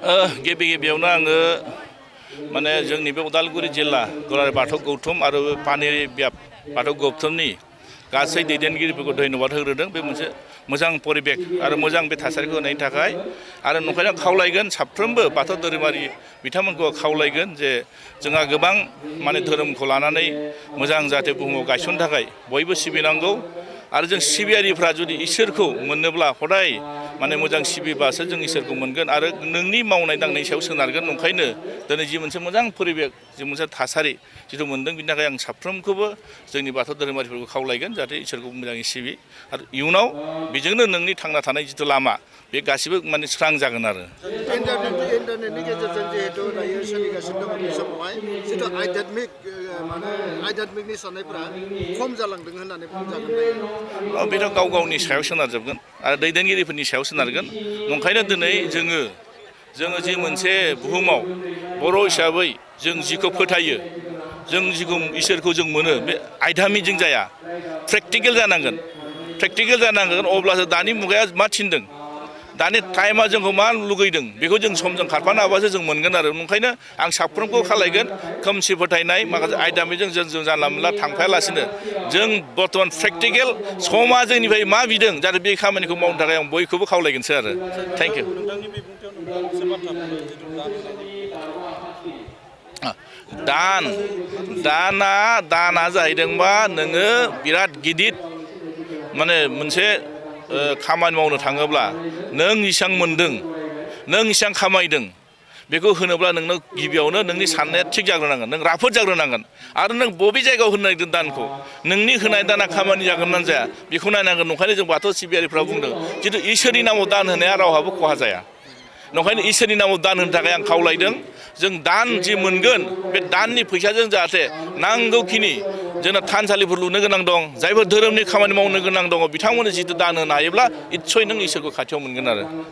गिबि गिबियावनो आङो माने जोंनि बे उदालगुरि जिल्ला दुलाराय बाथौ गौथुम आरो पानेरि बाथौ गौथुमनि गासै दैदेनगिरिफोरखौ धन्यबाद होग्रोदों। बे मोनसे मोजां परिबेक आरो मोजां बे थासारिखौ होनायनि थाखाय आरो नंखायनो खावलायगोन साफ्रोमबो बाथौ धोरोमारि बिथांमोनखौ खावलायगोन जे जोंहा गोबां माने धोरोमखौ लानानै मोजां जाहाथे बुहुमाव गायसननो थाखाय बयबो सिबिनांगौ आरो जों सिबियारिफ्रा जुदि इसोरखौ मोननोब्ला हदाय माने मोजां सिबिबासो जों इसोरखौ मोनगोन आरो नोंनि मावनाय दांनायनि सायाव सोनारगोन। नंखायनो दिनै जि मोनसे मोजां परिबेक जि मोनसे थासारि जिथु मोनदों बिनि थाखाय आं साफ्रोमखौबो जोंनि बाथौ धोरोमारिफोरखौ खावलायगोन जाहाथे इसोरखौ मोजाङै सिबि आरो इयुनाव बेजोंनो नोंनि थांना थानाय जिथु लामा बे गासिबो माने स्रां जागोन आरो। इन्टारनेटनि गेजेरजों जिहेतु दायो सोलिगासिनो दङ बे समावहाय जिथु आध्यात्मिकनि साननायफोरा खम जालांदों होननानै बुंजागोन दायो। बेथ' गाव गावनि सायाव सोनारजोबगोन आरो दैदेनगिरिफोरनि सायाव सोनारगोन। नंखायनो दिनै जोङो जि मोनसे बुहुमाव बर' हिसाबै जों जिखौ फोथायो जों जिखौ इसोरखौ जों मोनो बे आयदामिकजों जाया, प्रेक्टिकेल जानांगोन अब्लासो दानि मुगाया मा थिनदों दानि टाइमा जोंखौ मा लुगैदों बेखौ जों समजों खारफानो हाबासो जों मोनगोन आरो। नंखायनो आं साफ्रोमखौ खावलायगोन खोमसि फोथायनाय माखासे आयदामिकजों जों जानला मोनला थांफायालासिनो जों बर्थमान प्रेक्टिकेल समा जोंनिफ्राय मा बिदों जाहाथे बे खामानिखौ मावनो थाखाय आं बयखौबो खावलायगोनसो आरो। Thank you. दाना जाहैदोंबा नोङो बिराद गिदिर माने मोनसे खामानि मावनो थाङोब्ला नों इसां मोनदों नों इसां खामायदों बेखौ होनोब्ला नोंनो गिबियावनो नोंनि साननाया थिग जाग्रोनांगोन, नों राफोद जाग्रोनांगोन आरो नों बबे जायगायाव होनो नागिरदों दानखौ नोंनि होनाय दाना खामानि जागोन ना जाया बेखौ नायनांगोन। नंखायनो जों बाथौ सिबियारिफ्रा बुंदों जिथु इसोरनि नामाव दान होनाया रावहाबो खहा जाया। नंखायनो इसोरनि नामाव दान होनो थाखाय आं खावलायदों जों दान जि मोनगोन बे दाननि फैसाजों जाहाथे नांगौखिनि जोंना थानसालिफोर लुनो गोनां दं, जायफोर धोरोमनि खामानि मावनो गोनां दङ बिथांमोननो जिथु दान होनो हायोब्ला निस्सय नों इसोरखौ खाथियाव मोनगोन आरो।